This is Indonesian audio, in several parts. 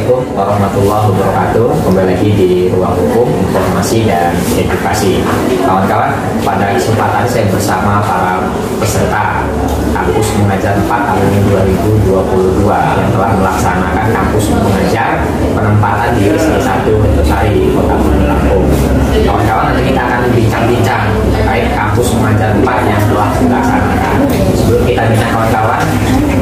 Assalamualaikum warahmatullahi wabarakatuh. Kembali lagi di Ruang Hukum, Informasi dan Edukasi. Kawan-kawan, pada kesempatan saya bersama para peserta Kampus Mengajar 4 tahun 2022 yang telah melaksanakan Kampus Mengajar penempatan di SD1 Retusari, Kota Bumi Lampung. Kawan-kawan, nanti kita akan bincang-bincang terkait Kampus Mengajar 4 yang telah dilaksanakan. Sebelum kita bincang, kawan-kawan,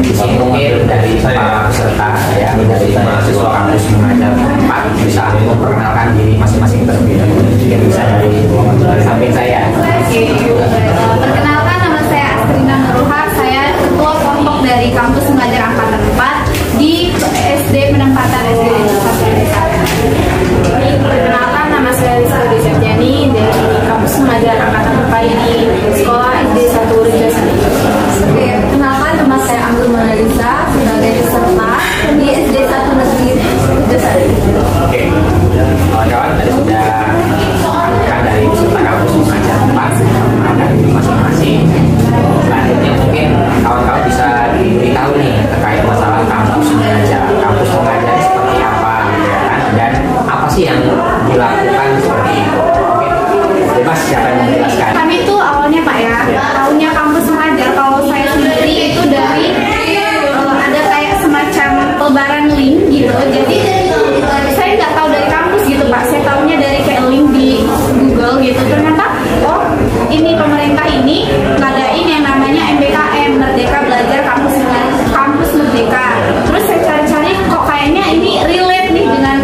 di sini mungkin dari para peserta ya, dari mahasiswa Kampus Mengajar 4 bisa memperkenalkan diri masing-masing terlebih dahulu. Mungkin bisa dari samping saya. Perkenalkan, nama saya Astrina Nuruha. Saya ketua kelompok dari Kampus Mengajar Angkatan 4 di SD penempatan SD Retusari. Perkenalkan, nama saya Rizka Desjani dari Kampus Mengajar Angkatan 4 di Sekolah SD 1 Retusari. Perkenalkan, nama saya Anggur Manalisa sebagai peserta di SD 1 Negeri Retusari. Oke, kawan-kawan, tadi sudah kan dari peserta Kampus Mengajar 4 dari masing-masing. Selanjutnya mungkin kawan-kawan bisa diberitahu nih terkait masalah Kampus Mengajar. Kampus Mengajar seperti apa, ya kan? Dan apa sih yang dilakukan seperti itu? Mungkin bebas siapa yang menjelaskan. Kami itu awalnya Pak ya, tahunnya Kampus Mengajar. Kalau saya sendiri itu dari ada kayak semacam pelebaran link gitu. Jadi saya nggak tahu dari kampus gitu Pak. Saya tahunya dari kayak link di Google gitu. Ternyata oh ini pemerintah ini ngadain yang namanya MBKM, Merdeka Belajar Kampus Merdeka. Terus saya cari-cari kok kayaknya ini relate nih dengan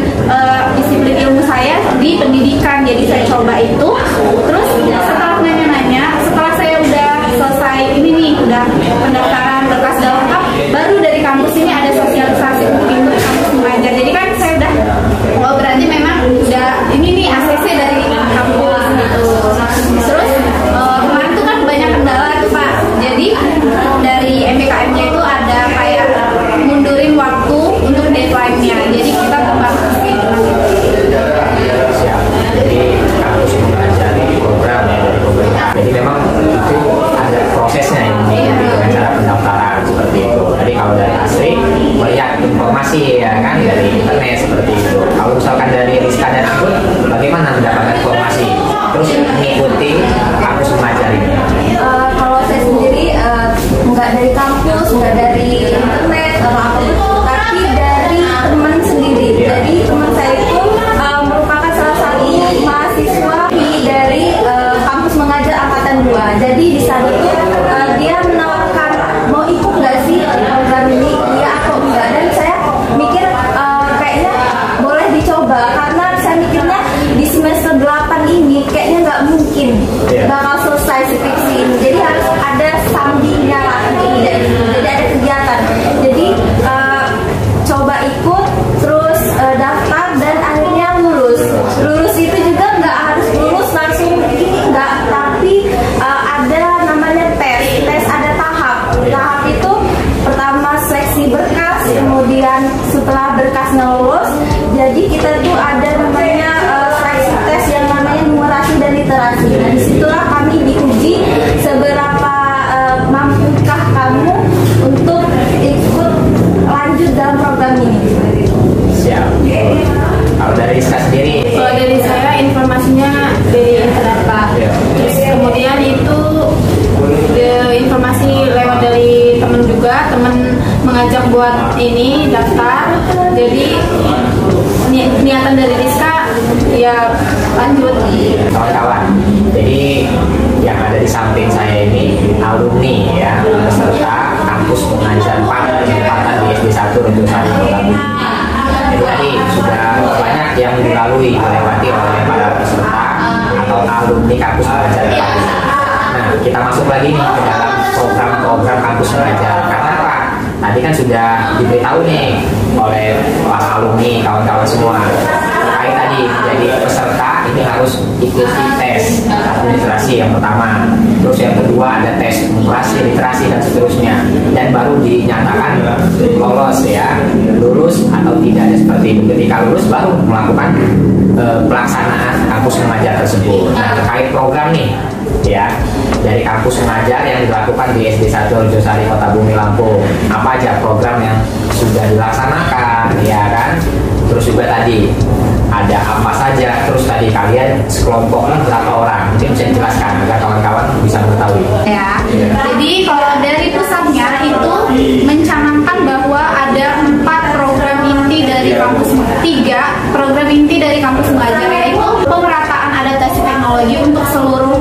disiplin ilmu saya di pendidikan. Jadi saya coba itu. Terus setelah nanya-nanya, setelah saya udah selesai ini nih, udah pendaftaran berkas dan lengkap, baru dari kampus ini ada sosialisasi untuk Kampus Mengajar. Jadi kan saya udah, oh berarti memang udah ini nih ACC dari kampus gitu. Terus kemarin tuh kan banyak kendala tuh Pak. Jadi dari MBKM-nya itu ada kayak mundurin waktu untuk deadline-nya. Jadi kita membahas gitu. Siap. Jadi Kampus Mengajar ini program ya dari pemerintah. Jadi memang itu ada prosesnya ini dengan cara pendaftaran seperti itu. Jadi kalau dari Asri melihat informasi ya kan dari internet seperti itu. Kalau misalkan dari Rizka dan Anggun, bagaimana mendapatkan informasi? Terus mengikuti Kampus Mengajar ini? Kalau saya sendiri nggak dari kampus, nggak dari internet atau apapun, tapi dari teman sendiri. Jadi teman saya itu merupakan salah satu mahasiswa dari Kampus Mengajar Angkatan 2. Jadi di saat itu dia menawarkan mau ikut nggak sih program ini, iya atau enggak. Dan saya mikir kayaknya boleh dicoba karena saya mikirnya di semester 8 ini kayaknya nggak mungkin bakal selesai skripsi ini. Jadi harus ada sambilnya lah ini dari dulu. Jadi ada kegiatan. Jadi coba ikut, terus daftar dan akhirnya lulus. Lulus itu juga nggak harus lulus langsung ini nggak, tapi ada namanya tes ada tahap. Tahap itu pertama seleksi berkas, kemudian setelah berkasnya lulus, jadi kita tuh ada namanya seleksi tes yang namanya numerasi dan literasi. Dan disitulah kami diuji seberapa mampukah kamu untuk ikut lanjut dalam program ini. Siap. Kalau dari Rizka sendiri? Kalau dari saya informasinya dari internet Pak. Terus kemudian itu informasi lewat dari teman juga, teman mengajak buat ini daftar. Jadi niatan dari Rizka ya lanjut. Kawan-kawan, jadi yang ada di samping saya ini alumni ya, peserta Kampus Mengajar 4 penempatan di SD1 Retusari Kota Bumi. Jadi tadi sudah banyak yang dilalui melewati oleh para peserta atau alumni Kampus Mengajar 4 ini. Nah, kita masuk lagi nih ke dalam program-program Kampus Mengajar. Karena apa? Tadi kan sudah diberitahu nih oleh para alumni, kawan-kawan semua. Terkait tadi jadi peserta ini harus ikuti tes administrasi yang pertama, terus yang kedua ada tes numerasi, literasi dan seterusnya, dan baru dinyatakan lolos ya, lulus atau tidak seperti itu. Ketika lulus baru melakukan pelaksanaan Kampus Mengajar tersebut. Nah, terkait program nih ya dari Kampus Mengajar yang dilakukan di SD1 Retusari Kota Bumi Lampung, apa aja program yang sudah dilaksanakan, ya kan. Terus juga tadi ada apa saja, terus tadi kalian sekelompoknya berapa orang, mungkin bisa dijelaskan agar kawan-kawan bisa mengetahui. Ya, jadi kalau dari pusatnya itu mencanangkan bahwa ada 4 program inti dari kampus, 3 program inti dari kampus mengajar, yaitu pemerataan adaptasi teknologi untuk seluruh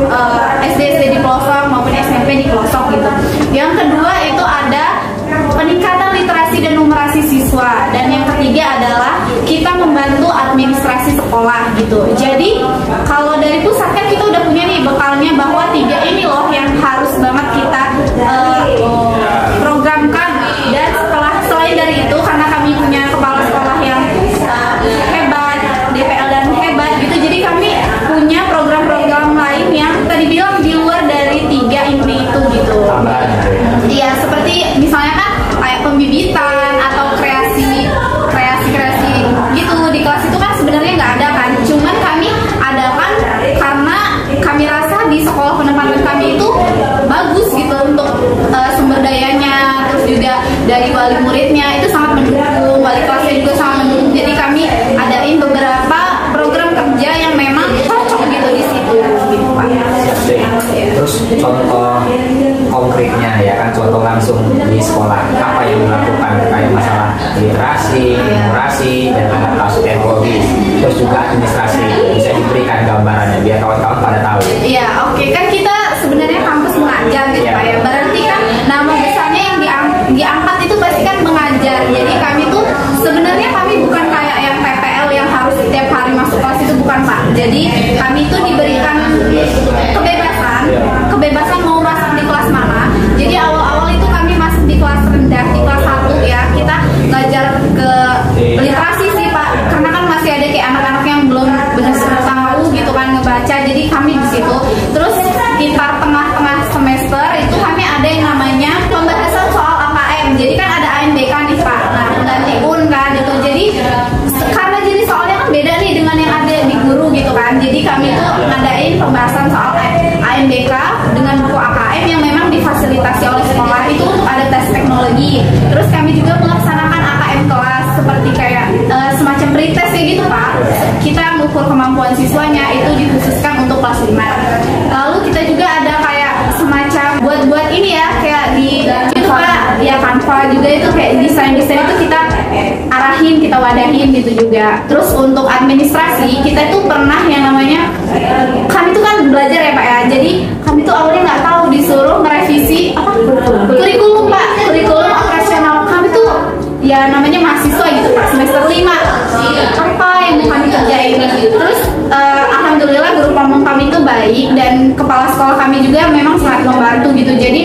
SD di pelosok maupun SMP di pelosok gitu. Yang kedua itu ada peningkatan literasi dan numerasi siswa, dan yang ketiga adalah kita membantu administrasi sekolah gitu. Jadi kalau dari pusat kan kita udah punya nih bekalnya bahwa 3 ini loh yang harus banget kita programkan, dan selain dari itu karena kami punya kepala sekolah yang hebat, DPL dan hebat gitu, jadi kami punya program-program lain yang tadi bilang di luar dari 3 inti itu gitu. Iya, seperti misalnya kan kayak pembibitan atau kreasi gitu di kelas itu kan sebenarnya nggak ada kan, cuman kami adakan karena kami rasa di sekolah penempatan kami itu bagus gitu untuk sumber dayanya, terus juga dari wali muridnya itu sangat mendukung, wali kelasnya juga sangat mendukung, jadi kami adain beberapa program kerja yang memang cocok gitu di situ gitu Pak. Terus contoh konkretnya ya kan, contoh langsung di sekolah apa yang dilakukan kayak masalah literasi, numerasi, dan adaptasi teknologi, terus juga administrasi, bisa diberikan gambarannya biar kawan-kawan pada tahu. Iya, oke. Kan kita sebenarnya kampus mengajar gitu Pak ya, berarti kan nama besarnya yang diangkat itu pasti kan mengajar. Jadi kami tuh sebenarnya kami bukan kayak yang PPL yang harus setiap hari masuk kelas, itu bukan Pak. Jadi kami tuh diberikan kebebasan mau masuk di kelas mana. Jadi awal-awal itu kami masuk di kelas rendah, di kelas 1 ya, kita belajar ke literasi sih Pak, karena kan masih ada kayak anak-anak yang belum benar-benar tahu gitu kan ngebaca, jadi kami di situ. Terus sekitar tengah-tengah semester itu kami ada yang namanya pembahasan soal AKM. Jadi kan ada ANBK nih Pak, nah ganti UN kan gitu. Jadi karena jadi soalnya kan beda nih dengan yang ada di guru gitu kan, jadi kami tuh ngadain pembahasan soal ANBK dengan buku AKM yang memang difasilitasi oleh sekolah itu untuk adaptasi teknologi. Terus kami juga melaksanakan AKM kelas seperti kayak semacam pretest kayak gitu Pak. Kita mengukur kemampuan siswanya, itu dikhususkan untuk kelas 5. Lalu kita juga ada kayak semacam buat ini ya, kayak di itu Pak ya, Canva juga itu kayak desain itu kita arahin, kita wadahin gitu juga. Terus untuk administrasi kita itu pernah yang namanya, kami tuh kan belajar ya Pak ya, jadi kami tuh awalnya nggak tahu disuruh merevisi apa kurikulum Pak, kurikulum operasional. Kami tuh ya namanya mahasiswa gitu Pak, semester 5 apa yang mau kami kerjain. Terus alhamdulillah guru pamong kami itu baik, dan kepala sekolah kami juga memang sangat membantu gitu. Jadi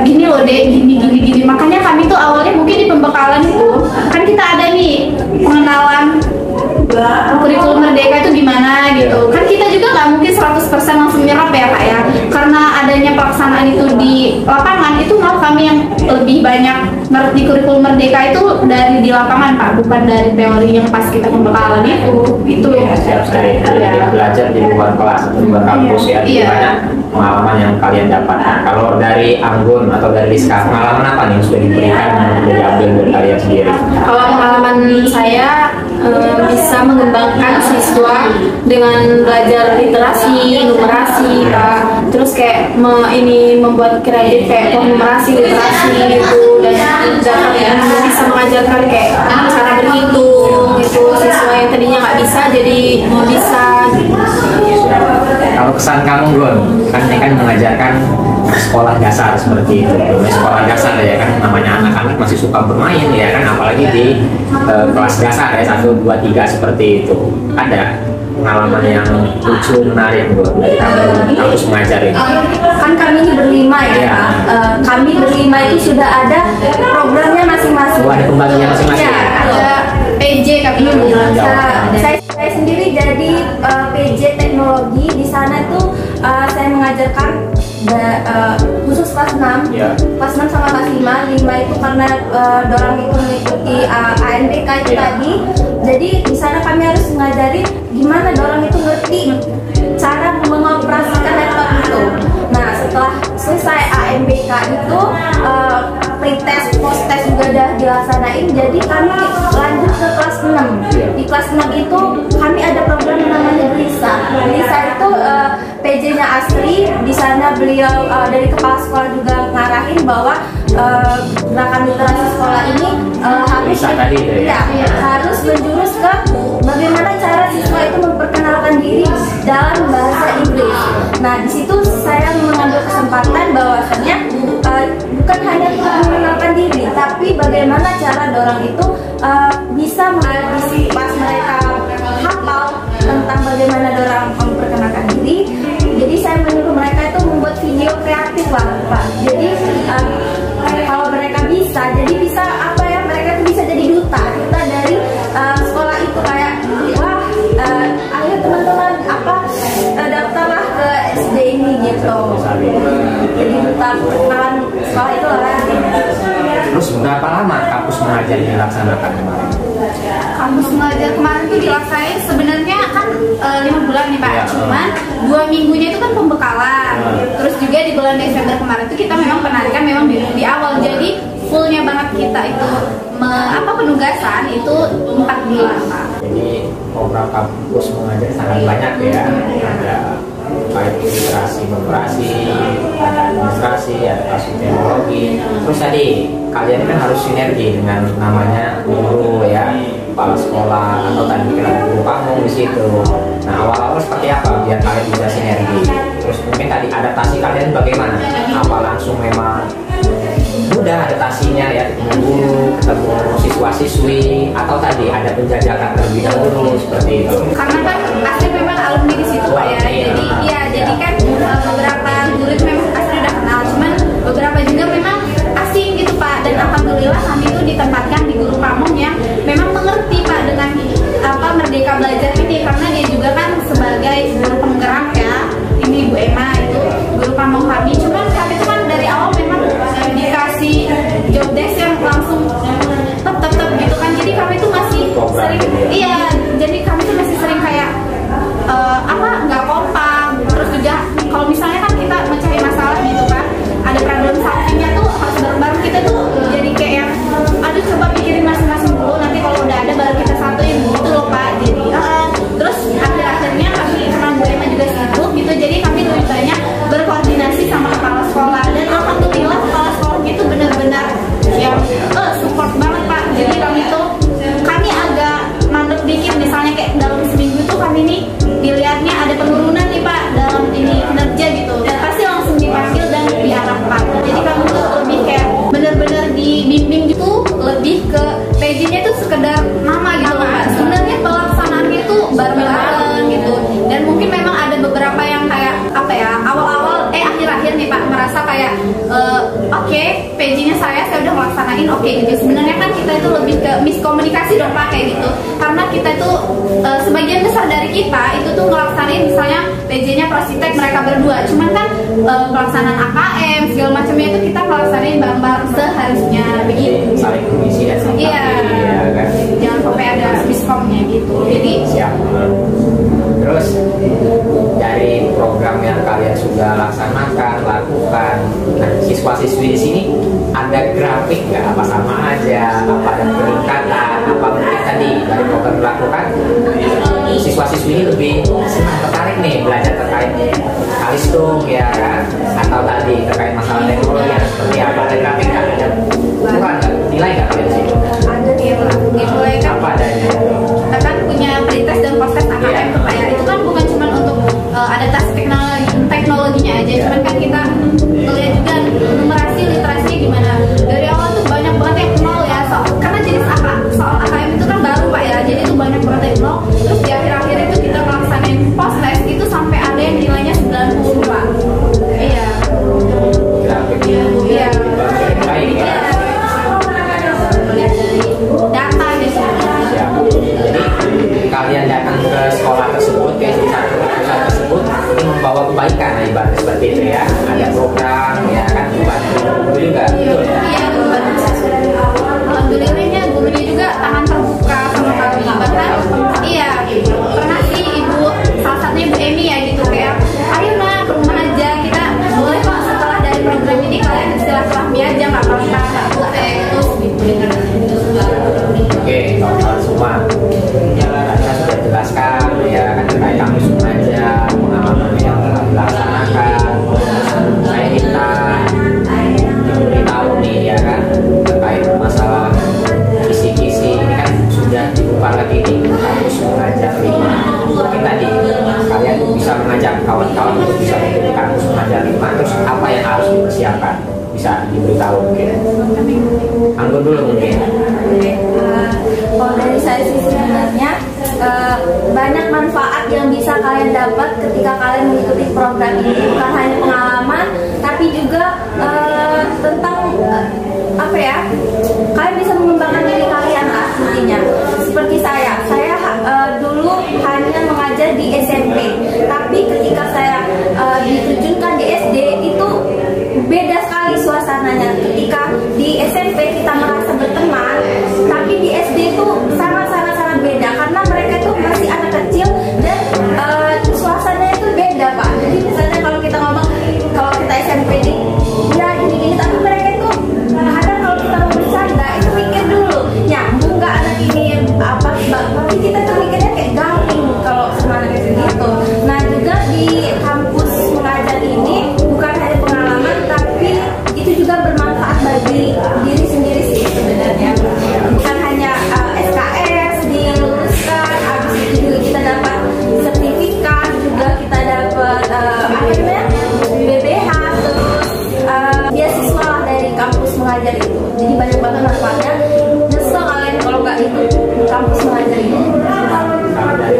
gini loh Dek, gini, makanya kami tuh awalnya mungkin di pembekalan itu kan kita ada nih pengenalan kurikulum merdeka itu gimana gitu kan, kita juga nggak mungkin 100% langsung nyerap ya Pak ya, karena adanya pelaksanaan itu di lapangan, itu malah kami yang lebih banyak ngerti kurikulum merdeka itu dari di lapangan Pak, bukan dari teori yang pas kita pembekalan itu ya. Jadi belajar di luar kelas atau di luar kampus ya, banyak pengalaman yang kalian dapatkan. Kalau dari Anggun atau dari Rizka, pengalaman apa nih yang sudah diberikan yang diambil dari kalian sendiri? Kalau pengalaman saya bisa mengembangkan siswa dengan belajar literasi, numerasi Pak. Terus kayak membuat kreatif kayak numerasi, literasi gitu, dan bisa mengajarkan kayak cara berhitung gitu, siswa yang tadinya nggak bisa jadi bisa. Kalau kesan kamu Gon, kan ini kan mengajarkan sekolah dasar seperti itu. Sekolah dasar ya kan, namanya anak-anak masih suka bermain ya kan, apalagi di kelas dasar ya 1, 2, 3 seperti itu. Ada pengalaman yang lucu, menarik Gon dari kamu harus mengajar ini? Kan kami ini berlima ya, kami berlima itu sudah ada programnya masing-masing. Ada pembagian masing-masing. Ya, ada PJ kami. Saya sendiri jadi PJ teknologi. Di sana tuh saya mengajarkan khusus kelas 6, kelas 6 sama kelas 5 itu karena dorang itu mengikuti ANBK itu tadi. Jadi di sana kami harus mengajari gimana dorang itu ngerti cara mengoperasikan laptop itu. Nah setelah selesai ANBK itu pretest, post test juga udah dilaksanain. Jadi kami lanjut ke itu kami ada program yang namanya Lisa. Lisa itu PJ-nya asli. Di sana beliau dari kepala sekolah juga ngarahin bahwa gerakan literasi sekolah ini harus menjurus ke bagaimana cara siswa itu memperkenalkan diri dalam bahasa Inggris. Nah, di situ saya mengambil kesempatan bahwasanya bukan hanya mengenalkan diri, tapi bagaimana cara dorang itu bisa mengisi pas mereka hafal tentang bagaimana dorang memperkenalkan diri. Jadi saya menyuruh mereka itu membuat video kreatif lah, Pak. Jadi kalau mereka bisa, jadi bisa apa ya? Mereka tuh bisa jadi duta dari sekolah itu, kayak wah, ayo teman-teman daftarlah ke SD ini gitu. Jadi duta perkenalan sekolah itu lah. Terus berapa lama kampus mengajar dilaksanakan kemarin? Kampus mengajar kemarin tuh dilaksanain sebenarnya kan 5 bulan nih Pak, Ya. cuman 2 minggunya itu kan pembekalan. Terus juga di bulan Desember kemarin itu kita memang penarikan memang di awal, jadi fullnya banget kita itu penugasan itu 4 bulan Pak. Jadi program kampus mengajar sangat banyak ya. Ada baik literasi memberasi, ada administrasi, ada kasus teknologi. Terus tadi kalian kan harus sinergi dengan namanya guru ya, kepala sekolah, atau tadi kita guru pamong di situ. Nah, awal-awal seperti apa biar kalian bisa sinergi? Terus mungkin tadi adaptasi kalian bagaimana? Apa langsung memang mudah adaptasinya ya, ketemu guru, ketemu siswa-siswi, atau tadi ada penjajakan terlebih dahulu seperti itu? Karena kan asli memang alumni di situ Pak ya, jadi kan beberapa guru itu memang asli udah kenal, cuman beberapa juga memang asing gitu Pak. Dan alhamdulillah kami itu ditempatkan di guru pamong yang memang mengerti Pak dengan Merdeka Belajar ini, karena dia juga kan sebagai guru penggerak ya. Ini Bu Emma itu guru pamong kami, cuman kami itu kan dari awal memang dikasih job desk yang langsung tetap gitu kan, jadi kami tuh masih sering jadi kami tuh masih sering kayak nggak kompak. Terus juga kalau misalnya kan kita mencari masalah gitu kan, ada problem solvingnya tuh harus bareng-bareng, kita tuh jadi kayak yang aduh coba pikirin masing-masing dulu, nanti kalau udah ada baru kita satuin gitu loh Pak. Jadi terus akhir-akhirnya kami karena Bu Emma juga sibuk gitu, jadi kami lebih banyak berkoordinasi sama kepala sekolah, dan alhamdulillah kepala sekolah itu benar-benar yang support banget Pak. Jadi kami agak mandek dikit, misalnya kayak dalam seminggu tuh kami nih dilihatnya ada penurunan nih Pak dalam ini kinerja gitu, dan pasti langsung dipanggil dan diarahkan. Jadi kami tuh lebih kayak benar-benar dibimbing gitu, lebih ke PJ-nya tuh sekedar nama gitu Pak. Sebenarnya pelaksanaannya tuh bareng-bareng gitu, dan mungkin memang ada beberapa yang kayak awal-awal akhir-akhir nih Pak merasa kayak oke, PJ-nya saya udah melaksanain gitu. Sebenarnya kan kita itu lebih ke miskomunikasi dong Pak kayak gitu, karena kita itu sebagian besar dari kita itu tuh ngelaksanain misalnya PJ-nya Prasitek mereka berdua, cuman kan pelaksanaan AKM segala macamnya itu kita melaksanain bareng-bareng seharusnya begitu. Saling mengisi dan saling kan? Jangan sampai ada miskomnya gitu. Jadi siap. Terus dari program yang kalian sudah laksanakan, lakukan, nah siswa-siswi di sini ada grafik nggak? Apa sama aja? Apa ada peningkatan? Apa mungkin tadi dari program dilakukan siswa-siswi ini lebih senang, tertarik nih belajar terkait Kalistung ya kan? Atau tadi terkait masalah teknologi yang seperti apa? Ada grafik nggak? Ada ukuran nggak? Nilai nggak kalian di situ? ada dia mulai kan Apa adanya? kita kan punya pretest dan posttest AKM tuh Pak ya. Itu kan bukan cuma untuk adaptasi teknologinya aja, cuman kan kita ngeliat juga numerasi literasinya gimana. Dari awal tuh banyak banget yang nol ya, karena jenis soal AKM itu kan baru Pak ya, jadi tuh banyak banget yang nol. Terus di akhir-akhir itu kita melaksanain posttest itu sampai ada yang nilainya 90 Pak. Iya. Grafiknya baik ya. Melihat dari data gitu. Siap. Jadi kalian datang ke sekolah tersebut, ke satu perusahaan tersebut, ini membawa kebaikan, ibaratnya seperti itu ya. Ada program ya kan, membantu guru juga, betul ya. Iya, alhamdulillahnya gurunya juga tangan terbuka sama kami. Bahkan pernah sih salah satunya Bu Emi ya gitu, kayak ayo nak ke rumah aja, kita boleh kok setelah dari program ini kalian silaturahmi aja, nggak apa-apa, nggak terus gitu. Oke, kawan-kawan semua, kita sudah mengajar lingkungan, terus apa yang harus dipersiapkan? Bisa diberitahu mungkin. Anggun dulu mungkin. Kalau dari saya sih sebenarnya banyak manfaat yang bisa kalian dapat ketika kalian mengikuti program ini, bukan hanya pengalaman tapi juga tentang apa ya, kalian bisa mengembangkan diri kalian lah intinya. Seperti saya dulu hanya mengajar di SMP, tapi ketika saya diterjunkan di SD itu beda sekali suasananya. Ketika di SMP kita merasa berteman, tapi di SD itu sangat beda karena mereka itu masih anak kecil dan suasananya itu beda, Pak. Jadi misalnya kalau kita ngomong, kalau kita SMP nih ya gini-gini, tapi mereka itu kadang kalau kita mau bercanda itu mikir dulu nyambung nggak anak ini apa, tapi kita tuh mikirnya kayak gampang kalau sama anak kecil gitu. Nah juga di kampus mengajar ini bukan hanya pengalaman tapi itu juga bermanfaat bagi diri sendiri sih sebenarnya. Bukan hanya SKS diluluskan, habis itu juga kita dapat sertifikat, juga kita dapat BBH, terus beasiswa dari kampus mengajar itu. Jadi banyak banget manfaatnya. Nyesel kalian kalau nggak ikut kampus mengajar itu. Kalau dari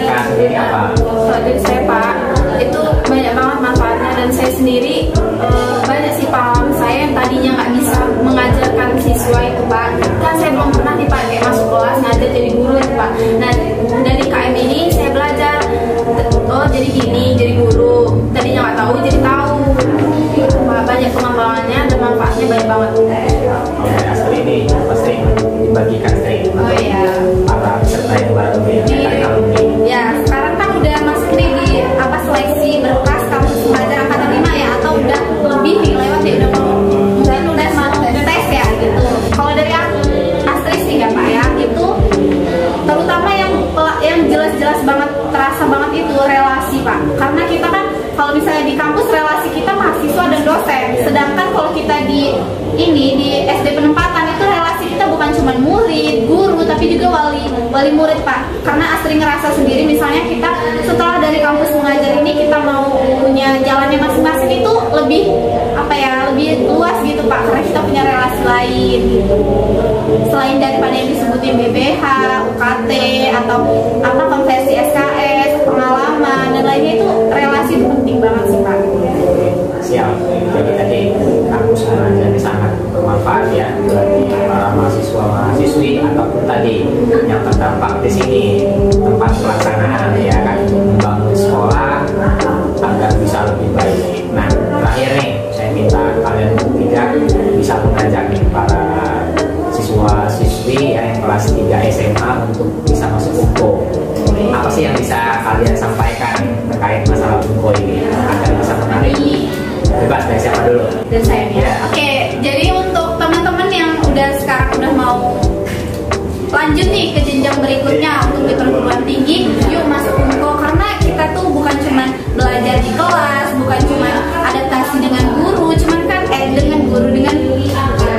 Kak sendiri apa? Kalau dari saya, Pak, itu banyak banget manfaatnya, dan saya sendiri banyak sih pengalaman saya yang tadinya nggak bisa mengajarkan siswa itu, Pak. Kan saya belum pernah nih, Pak, kayak masuk kelas ngajar jadi guru itu, Pak. Nah dari KM ini saya belajar, oh jadi gini, jadi guru. Tadinya nggak tahu jadi tahu. Pak, banyak pengembangannya dan manfaatnya banyak banget. Kalau dari Astri ini pasti dibagikan sering. Oh iya. Para peserta yang baru dari alumni. Ya, sekarang kan udah masuk nih di seleksi berkas kampus mengajar angkatan 5 ya, atau udah lebih nih lewat ya, udah masuk tes ya gitu. Kalau dari Astri sih ya, Pak, ya, itu terutama yang jelas-jelas banget, terasa banget itu relasi, Pak. Karena kita kan kalau misalnya di kampus relasi kita mahasiswa dan dosen, sedangkan kalau kita di SD penempatan itu relasi kita bukan cuma murid, guru, tapi juga wali murid, Pak. Karena Astri ngerasa sendiri, misalnya kita setelah dari kampus mengajar ini kita mau punya jalannya masing-masing itu lebih lebih luas gitu, Pak, karena kita punya relasi lain gitu. Selain daripada yang disebutin BBH, UKT, atau konversi SKS, pengalaman dan lainnya, itu relasi itu penting banget sih, Pak. Siap. Jadi tadi kampus mengajar ini sangat bermanfaat ya bagi para mahasiswa-mahasiswi ataupun tadi yang terdampak di sini tempat pelaksanaan ya kan, membangun sekolah agar bisa lebih baik. Nah terakhir nih saya minta kalian bertiga bisa mengajak nih para siswa-siswi yang kelas 3 SMA untuk bisa masuk UNKO. Apa sih yang bisa kalian sampaikan terkait masalah UNKO ini agar bisa menarik? Bebas, dari siapa dulu? Dan saya ya. Oke, jadi untuk teman-teman yang sekarang udah mau lanjut nih ke jenjang berikutnya untuk di perguruan tinggi, yuk masuk UNKO, karena kita tuh bukan cuma belajar di kelas, bukan cuma adaptasi dengan guru, dengan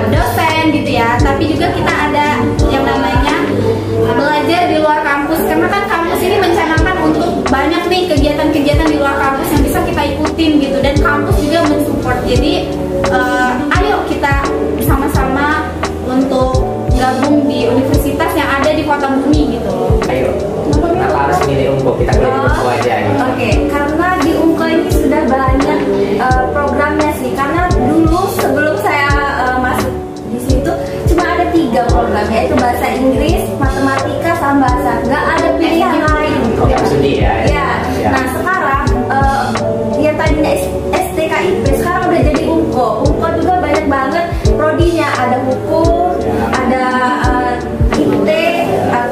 dosen gitu ya, tapi juga kita ada yang namanya belajar di luar kampus, karena kan kampus ini mencanangkan untuk banyak nih kegiatan-kegiatan di luar kampus yang bisa kita ikutin gitu, dan kampus juga mensupport. Jadi ayo kita sama-sama untuk gabung di universitas yang ada di kota Bumi gitu. Ayo, kenapa harus milih UNKO? Kita pilih UNKO aja gitu. Oke, karena di UNKO ini sudah banyak programnya sih. Karena dulu sebelum saya masuk di situ cuma ada 3 program, yaitu bahasa Inggris, matematika, sama bahasa. Nggak ada pilihan lain. Program studi ya. Ya. Nah sekarang yang tadinya STKIP sekarang udah jadi UNKO. UNKO juga banyak banget prodinya, ada hukum, ada IT,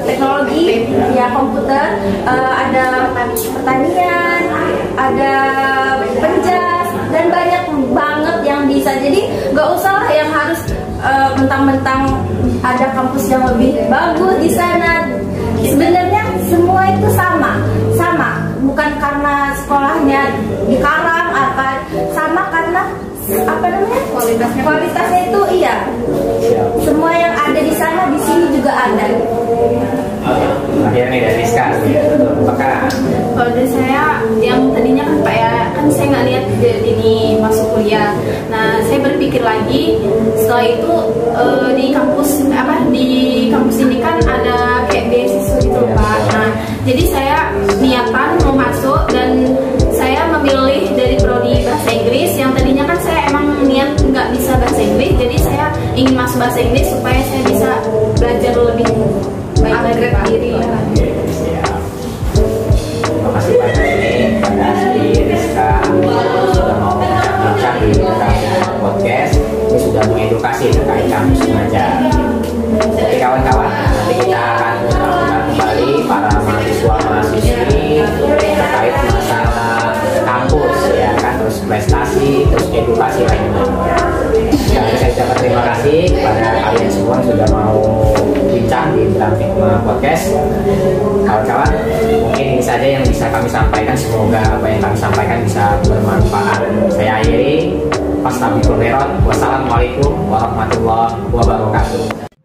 teknologi, ya komputer, ada pertanian, ada penjas, dan banyak banget yang bisa. Jadi gak usah lah yang harus mentang-mentang ada kampus yang lebih bagus di sana. Sebenarnya semua itu sama, bukan karena sekolahnya di Karang sama karena kualitasnya itu iya. Semua yang ada di sana di sini juga ada. Akhirnya nih dari Rizka, apakah? Kalau dari saya yang tadinya kan Pak ya, kan kan saya nggak lihat ini masuk kuliah. Nah saya berpikir lagi setelah itu di kampus ini kan ada kayak beasiswa gitu Pak. Nah jadi saya niatan mau masuk dan saya memilih dari prodi bahasa Inggris yang tadinya kan saya emang niat nggak bisa bahasa Inggris, jadi saya ingin masuk bahasa Inggris supaya saya bisa belajar lebih baik lagi diri. Terima kasih banyak nih pada Asti, Rizka, sudah mau bincang di podcast. Ini sudah mengedukasi terkait kampus mengajar. Oke kawan-kawan, nanti kita akan mengulang kembali para mahasiswa-mahasiswi terkait masalah kampus ya kan, terus prestasi, terus edukasi lainnya. Dan saya ucapkan terima kasih kepada kalian semua yang sudah mau bincang di Berangkat Podcast. Kawan-kawan, mungkin ini saja yang bisa kami sampaikan. Semoga apa yang kami sampaikan bisa bermanfaat. Saya akhiri. Wassalamualaikum warahmatullahi wabarakatuh.